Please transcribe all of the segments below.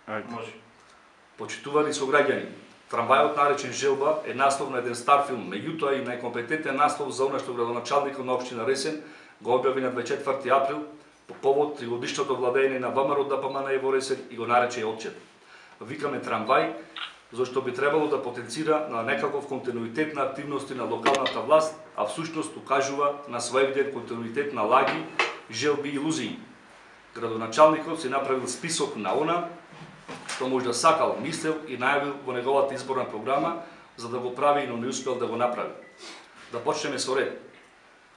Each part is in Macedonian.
Може. Почитувани сограѓани, трамвајот наречен Желба е наслов на еден стар филм, меѓутоа и најкомпетентен наслов за она што градоначалникот на општина Ресен го објави на 24 април по повод тригодишното владење на ВМРО ДПМН во Ресен и го нарече Отчет. Викаме трамвај, зашто би требало да потенцира на некаков континуитет на активности на локалната власт, а всушност укажува на своевиден континуитет на лаги, желби и илузии. Градоначалникот си направил список на она што можда сакал, мислел и најавил во неговата изборна програма, за да го прави, но не успел да го направи. Да почнеме со ред.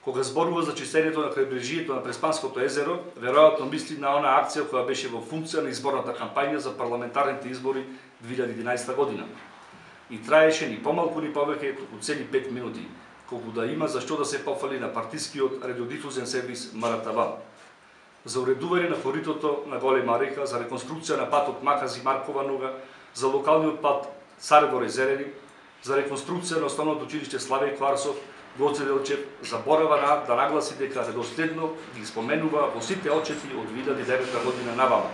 Кога зборува за чистењето на крајбрежието на Преспанското езеро, веројатно мисли на она акција која беше во функција на изборната кампања за парламентарните избори 2011 година. И траеше ни помалку ни повеќе толку цели 5 минути, колку да има за што да се пофали на партискиот радиодифузен сервис МРТВ. За уредување на коритото на Голема река, за реконструкција на патот Макази-Маркова нога, за локалниот пат Царевор-Езерени, за реконструкција на основното училиште Славеј Кварсов, Гоце Делчев заборава да нагласи дека редоследно ги споменува во сите отчети од 2009 година навама.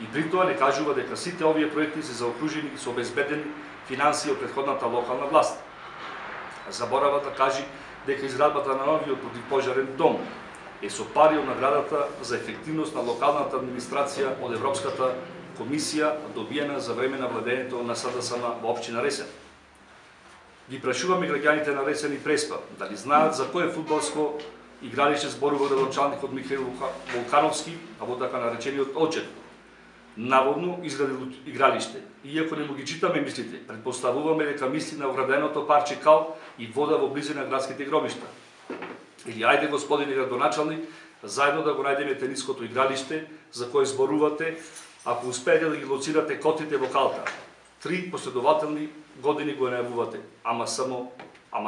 И при тоа не кажува дека сите овие проекти се заокружени со обезбедени финансии од претходната локална власт. Заборава да кажи дека изградбата на новиот противпожарен дом е со пари од наградата за ефективност на локалната администрација од Европската комисија добиена за време на владењето на СДСМ во општина Ресен. Ги прашуваме граѓаните на Ресен и Преспа дали знаат за кое фудбалско игралиште зборува градоначалникот Михаил Волкановски, а во така наречениот Отчет. Наводно изградил игралиште. Иако не му ги читаме мислите, предпоставуваме дека мисли на ограденото парче кал и вода во близина градските гробишта. Или ајде, господине градоначалник, заедно да го најдеме тениското игралиште за кое зборувате, ако успеете да ги лоцирате котите во калта. 3 последователни години го најавувате, ама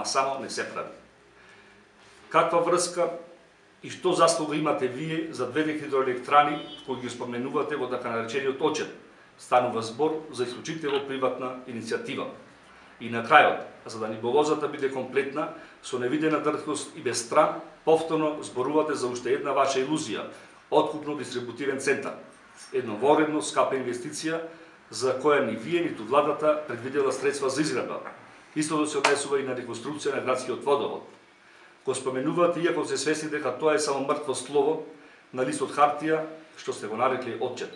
само не се прави. Каква врска и што заслуга имате вие за 2 хидроелектрани кои ги споменувате во така наречениот Отчет? Станува збор за исклучително приватна иницијатива. И на крајот, за да ни болозата биде комплетна, со невидена дрткост и без стран, повторно зборувате за уште една ваша илузија, откупно-дистрибутивен центар. Едноворедно скапа инвестиција, за која ни вие, ниту владата предвидела средства за изградба. Истото се однесува и на реконструкција на градскиот водовод. Го споменувате, иако се свесни дека тоа е само мртво слово на лист од хартија, што сте го нарекли Отчет.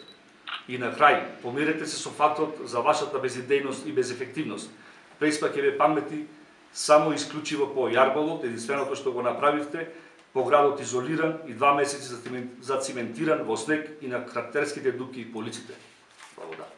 И на крај, помирете се со фактот за вашата безидејност и безефективност. Преспа ќе ве памети само исклучиво по јарболот, единственото што го направивте, по градот изолиран и 2 месеци зациментиран во снег и на карактерските дупки по улиците. Благодарам.